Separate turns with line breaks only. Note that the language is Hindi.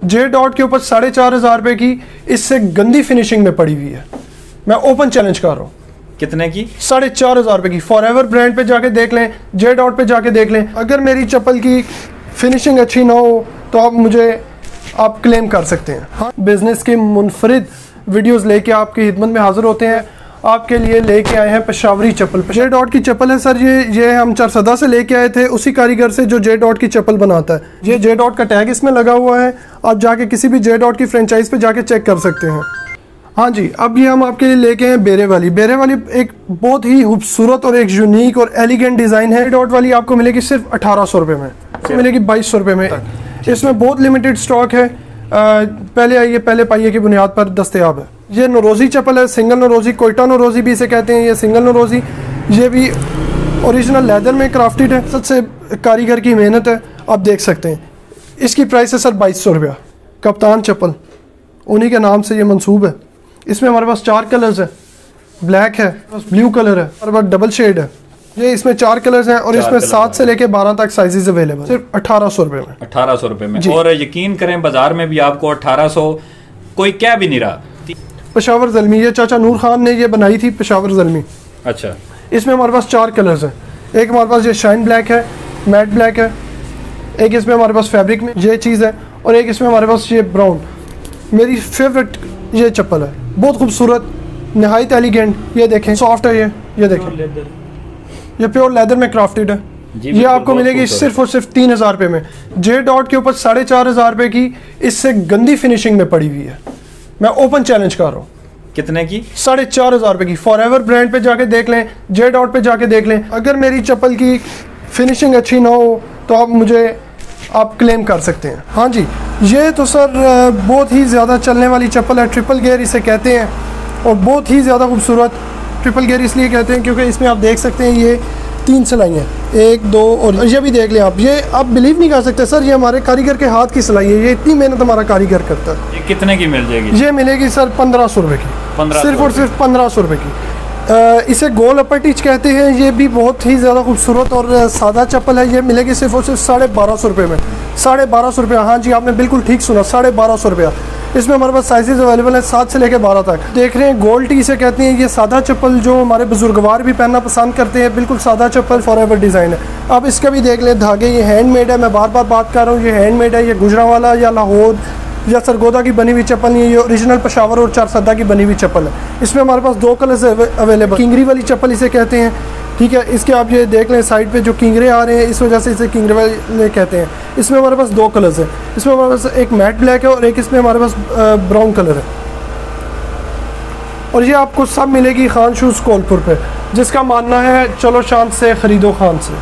जे डॉट के ऊपर 4,500 रुपये की इससे गंदी फिनिशिंग में पड़ी हुई है। मैं ओपन चैलेंज कर रहा हूँ।
कितने की?
4,500 रुपये की। फॉरएवर ब्रांड पे जाके देख लें, जे डॉट पे जाके देख लें। अगर मेरी चप्पल की फिनिशिंग अच्छी ना हो तो आप क्लेम कर सकते हैं। हाँ, बिजनेस के मुनफरिद वीडियोस लेके आपकी खिदमत में हाजिर होते हैं। आपके लिए लेके आए हैं पेशावरी चप्पल। जे डॉट की चप्पल है सर, ये हम चारसदा से लेके आए थे, उसी कारीगर से जो जे डॉट की चप्पल बनाता है। ये जे डॉट का टैग इसमें लगा हुआ है। आप जाके किसी भी जे डॉट की फ्रेंचाइज पे जाके चेक कर सकते हैं। हाँ जी, अब ये हम आपके लिए लेके हैं बेरे वाली। बेरे वाली एक बहुत ही खूबसूरत और एक यूनिक और एलिगेंट डिज़ाइन है। डॉट वाली आपको मिलेगी सिर्फ 1,800 रुपये में, मिलेगी 2,200 रुपये में। इसमें बहुत लिमिटेड स्टॉक है। पहले आइए पहले पाइए की बुनियाद पर दस्तयाब है। ये नरोज़ी चप्पल है, सिंगल नरोज़ी, कोयटा नरोज़ी भी इसे कहते हैं। ये सिंगल नरोज़ी, ये भी ओरिजिनल लेदर में क्राफ्टेड है। सबसे कारीगर की मेहनत है, आप देख सकते हैं। इसकी प्राइस है सर 2,200 रुपया। कप्तान चप्पल, उन्हीं के नाम से ये मंसूब है। इसमें हमारे पास 4 कलर्स है, ब्लैक है, ब्लू कलर है, हमारे पास डबल शेड है। ये इसमें 4 कलर्स हैं और इसमें 7 से लेके 12 तक साइजेस अवेलेबल। सिर्फ 1,800 रुपये में।
1,800 रुपये में। और यकीन करें बाजार में भी आपको 1,800 कोई क्या भी नहीं रहा।
पेशावर ज़ल्मी, ये चाचा नूर खान ने ये बनाई थी पेशावर ज़ल्मी।
अच्छा,
इसमें हमारे पास 4 कलर्स हैं। एक हमारे पास ये शाइन ब्लैक है, मैट ब्लैक है, एक इसमें हमारे पास फैब्रिक में ये चीज़ है, और एक इसमें हमारे पास ये ब्राउन। मेरी फेवरेट ये चप्पल है, बहुत खूबसूरत, नहायत एलिगेंट। ये देखें, सॉफ्ट है ये देखें, ये प्योर लेदर में क्राफ्टेड है। ये आपको मिलेगी सिर्फ और सिर्फ 3,000 रुपये में। जे डॉट के ऊपर 4,500 रुपये की इससे गंदी फिनिशिंग में पड़ी हुई है। मैं ओपन चैलेंज कर रहा हूँ।
कितने की?
4,500 रुपये की। फॉरएवर ब्रांड पे जाके देख लें, जे डॉट पे जाके देख लें। अगर मेरी चप्पल की फिनिशिंग अच्छी ना हो तो आप क्लेम कर सकते हैं। हाँ जी, ये तो सर बहुत ही ज़्यादा चलने वाली चप्पल है। ट्रिपल गेयर इसे कहते हैं, और बहुत ही ज़्यादा खूबसूरत। ट्रिपल गेयर इसलिए कहते हैं क्योंकि इसमें आप देख सकते हैं ये 3 सिलाई हैं, 1 2 और ये भी देख लें आप। ये आप बिलीव नहीं कर सकते सर, ये हमारे कारीगर के हाथ की सिलाई है। ये इतनी मेहनत हमारा कारीगर करता है।
ये कितने की मिल जाएगी? ये
मिलेगी सर 1,500 रुपये की। सिर्फ और सिर्फ 1,500 रुपये की। इसे गोल अपर टिच कहते हैं। ये भी बहुत ही ज़्यादा खूबसूरत और सादा चप्पल है। ये मिलेगी सिर्फ और सिर्फ 1,250 रुपये में। 1,250 रुपया। हाँ जी, आपने बिल्कुल ठीक सुना, 1,250 रुपया। इसमें हमारे पास साइजेस अवेलेबल हैं 7 से लेकर 12 तक। देख रहे हैं गोल्ड टी इसे कहते हैं। ये सादा चप्पल जो हमारे बुजुर्गवार भी पहनना पसंद करते हैं, बिल्कुल सादा चप्पल, फॉरएवर डिज़ाइन है। अब इसका भी देख लें, धागे ये हैंडमेड है। मैं बार बार बात कर रहा हूँ, ये हैंडमेड है। ये गुजरांवाला या लाहौर या सरगोदा की बनी हुई चप्पल नहीं है, ये ओरिजिनल पेशावर और चारसदा की बनी हुई चप्पल है। इसमें हमारे पास 2 कलर्स अवेलेबल। किंगरी वाली चप्पल इसे कहते हैं, ठीक है। इसके आप ये देख लें साइड पे जो किंगरे आ रहे हैं, इस वजह से इसे किंगरे वाले कहते हैं। इसमें हमारे पास 2 कलर्स हैं। इसमें हमारे पास एक मैट ब्लैक है और एक इसमें हमारे पास ब्राउन कलर है। और ये आपको सब मिलेगी खान शूज़ कोलपुर पे, जिसका मानना है चलो शान से ख़रीदो खान से।